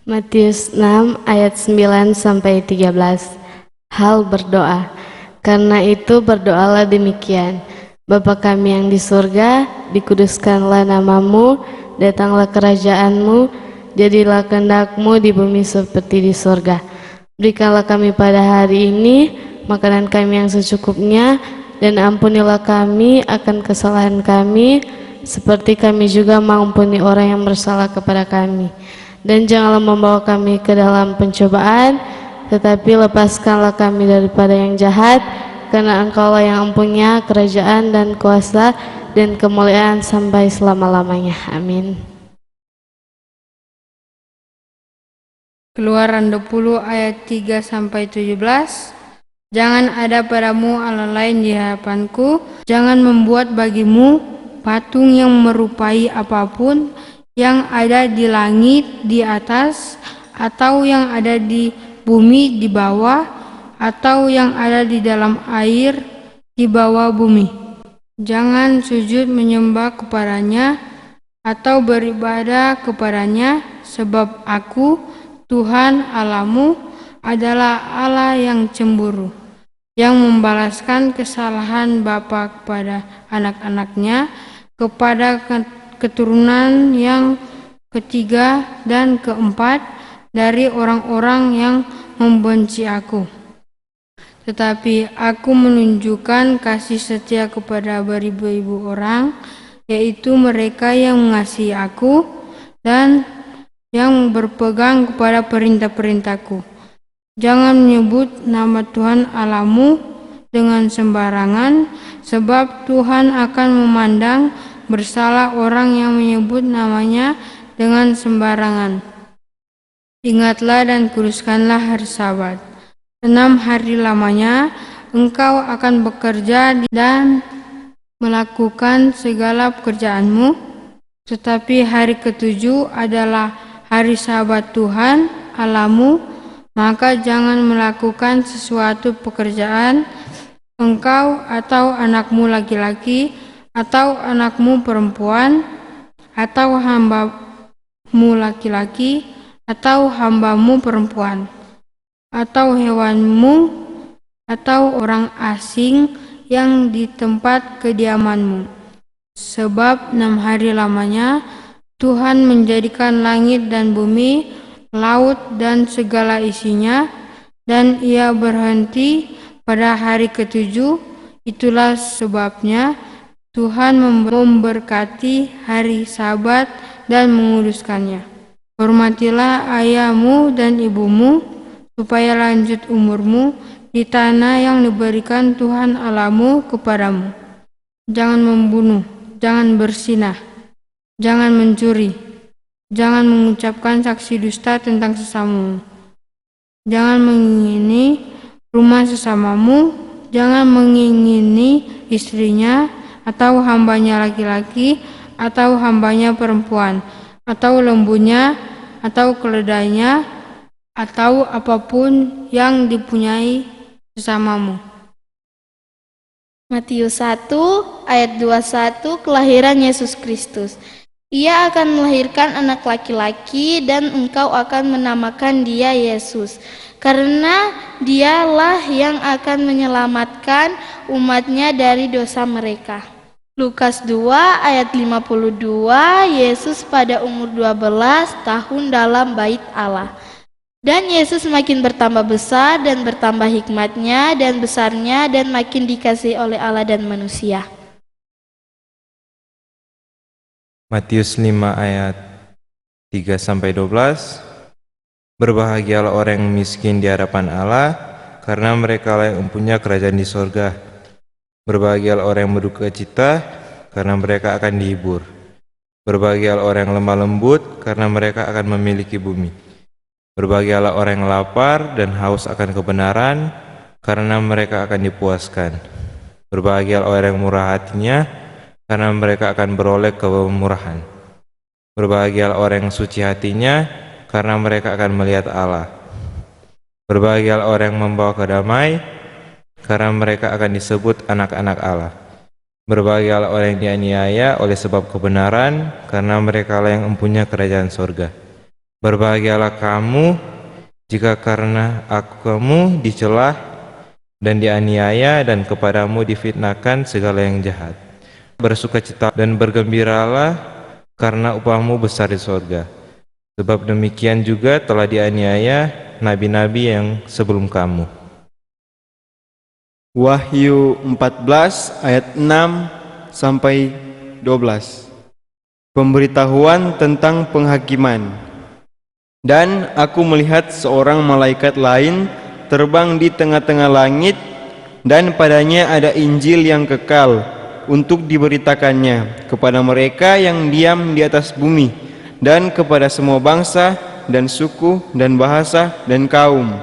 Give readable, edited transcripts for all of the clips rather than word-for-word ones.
Matius 6 ayat 9-13. Hal berdoa. Karena itu berdoalah demikian: Bapa kami yang di surga, dikuduskanlah namamu, datanglah kerajaanmu, jadilah kehendak-Mu di bumi seperti di surga. Berikanlah kami pada hari ini makanan kami yang secukupnya, dan ampunilah kami akan kesalahan kami, seperti kami juga mengampuni orang yang bersalah kepada kami. Dan janganlah membawa kami ke dalam pencobaan, tetapi lepaskanlah kami daripada yang jahat, karena Engkaulah yang mempunyai kerajaan dan kuasa dan kemuliaan sampai selama-lamanya. Amin. Keluaran 20 ayat 3-17. Jangan ada padamu Allah lain di hadapanku, jangan membuat bagimu patung yang merupai apapun yang ada di langit di atas, atau yang ada di bumi di bawah, atau yang ada di dalam air di bawah bumi. Jangan sujud menyembah kepadanya atau beribadah kepadanya, sebab Aku, Tuhan Allahmu, adalah Allah yang cemburu, yang membalaskan kesalahan bapa kepada anak-anaknya, kepada keturunan yang ketiga dan keempat dari orang-orang yang membenci Aku. Tetapi Aku menunjukkan kasih setia kepada beribu-ribu orang, yaitu mereka yang mengasihi Aku dan yang berpegang kepada perintah-perintahku. Jangan menyebut nama Tuhan Allahmu dengan sembarangan, sebab Tuhan akan memandang bersalah orang yang menyebut namanya dengan sembarangan. Ingatlah dan kuduskanlah hari Sabat. 6 hari lamanya engkau akan bekerja dan melakukan segala pekerjaanmu, tetapi hari ketujuh adalah hari Sabat Tuhan Allahmu, maka jangan melakukan sesuatu pekerjaan, engkau atau anakmu laki-laki, atau anakmu perempuan, atau hambamu laki-laki, atau hambamu perempuan, atau hewanmu, atau orang asing yang di tempat kediamanmu. Sebab 6 hari lamanya Tuhan menjadikan langit dan bumi, laut dan segala isinya, dan Ia berhenti pada hari ketujuh. Itulah sebabnya Tuhan memberkati hari Sabat dan menguduskannya. Hormatilah ayahmu dan ibumu, supaya lanjut umurmu di tanah yang diberikan Tuhan Allahmu kepadamu. Jangan membunuh, jangan berzinah, jangan mencuri, jangan mengucapkan saksi dusta tentang sesamamu, jangan mengingini rumah sesamamu, jangan mengingini istrinya, atau hambanya laki-laki, atau hambanya perempuan, atau lembunya, atau keledainya, atau apapun yang dipunyai sesamamu. Matius 1 ayat 21. Kelahiran Yesus Kristus. Ia akan melahirkan anak laki-laki, dan engkau akan menamakan dia Yesus, karena dialah yang akan menyelamatkan umatnya dari dosa mereka. Lukas 2 ayat 52. Yesus pada umur 12 tahun dalam bait Allah. Dan Yesus makin bertambah besar dan bertambah hikmatnya dan besarnya, dan makin dikasihi oleh Allah dan manusia. Matius 5 ayat 3-12. Berbahagialah orang yang miskin di hadapan Allah, karena mereka lah yang mempunyai kerajaan di sorga. Berbahagialah orang yang berduka cita, karena mereka akan dihibur. Berbahagialah orang yang lemah lembut, karena mereka akan memiliki bumi. Berbahagialah orang yang lapar dan haus akan kebenaran, karena mereka akan dipuaskan. Berbahagialah orang yang murah hatinya, karena mereka akan beroleh kemurahan. Berbahagialah orang yang suci hatinya, karena mereka akan melihat Allah. Berbahagialah orang yang membawa kedamai, karena mereka akan disebut anak-anak Allah. Berbahagialah orang yang dianiaya oleh sebab kebenaran, karena mereka lah yang mempunyai kerajaan sorga. Berbahagialah kamu jika karena kamu dicela dan dianiaya dan kepadamu difitnahkan segala yang jahat. Bersukacita dan bergembiralah karena upahmu besar di sorga. Sebab demikian juga telah dianiaya nabi-nabi yang sebelum kamu. Wahyu 14 ayat 6 sampai 12. Pemberitahuan tentang penghakiman. Dan aku melihat seorang malaikat lain terbang di tengah-tengah langit, dan padanya ada Injil yang kekal untuk diberitakannya kepada mereka yang diam di atas bumi, dan kepada semua bangsa dan suku dan bahasa dan kaum.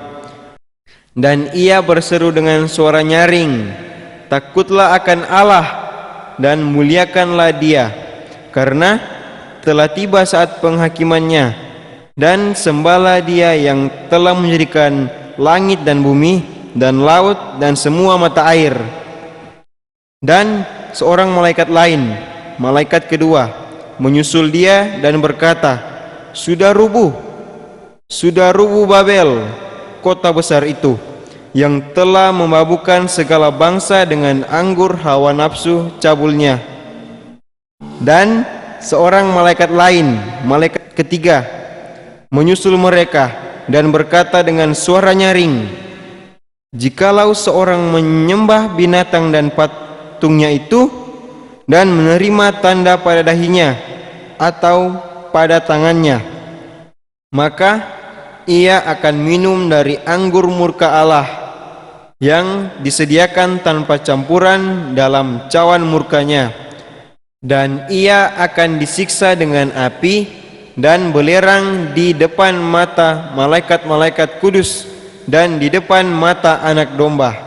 Dan ia berseru dengan suara nyaring, "Takutlah akan Allah dan muliakanlah Dia, karena telah tiba saat penghakimannya, dan sembahlah Dia yang telah menjadikan langit dan bumi dan laut dan semua mata air." Dan seorang malaikat lain, malaikat kedua, menyusul dia dan berkata, sudah rubuh Babel, kota besar itu, yang telah memabukkan segala bangsa dengan anggur hawa nafsu cabulnya. Dan seorang malaikat lain, malaikat ketiga, menyusul mereka dan berkata dengan suara nyaring, jikalau seorang menyembah binatang dan patungnya itu, dan menerima tanda pada dahinya atau pada tangannya, maka ia akan minum dari anggur murka Allah yang disediakan tanpa campuran dalam cawan murkanya, dan ia akan disiksa dengan api dan belerang di depan mata malaikat-malaikat kudus dan di depan mata Anak Domba.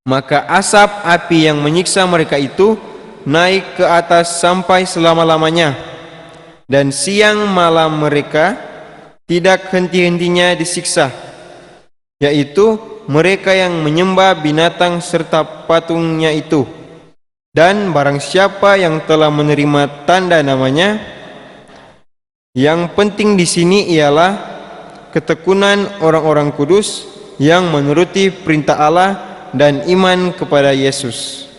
Maka asap api yang menyiksa mereka itu naik ke atas sampai selama-lamanya, dan siang malam mereka tidak henti-hentinya disiksa, yaitu mereka yang menyembah binatang serta patungnya itu, dan barang siapa yang telah menerima tanda namanya. Yang penting di sini ialah ketekunan orang-orang kudus yang menuruti perintah Allah dan iman kepada Yesus.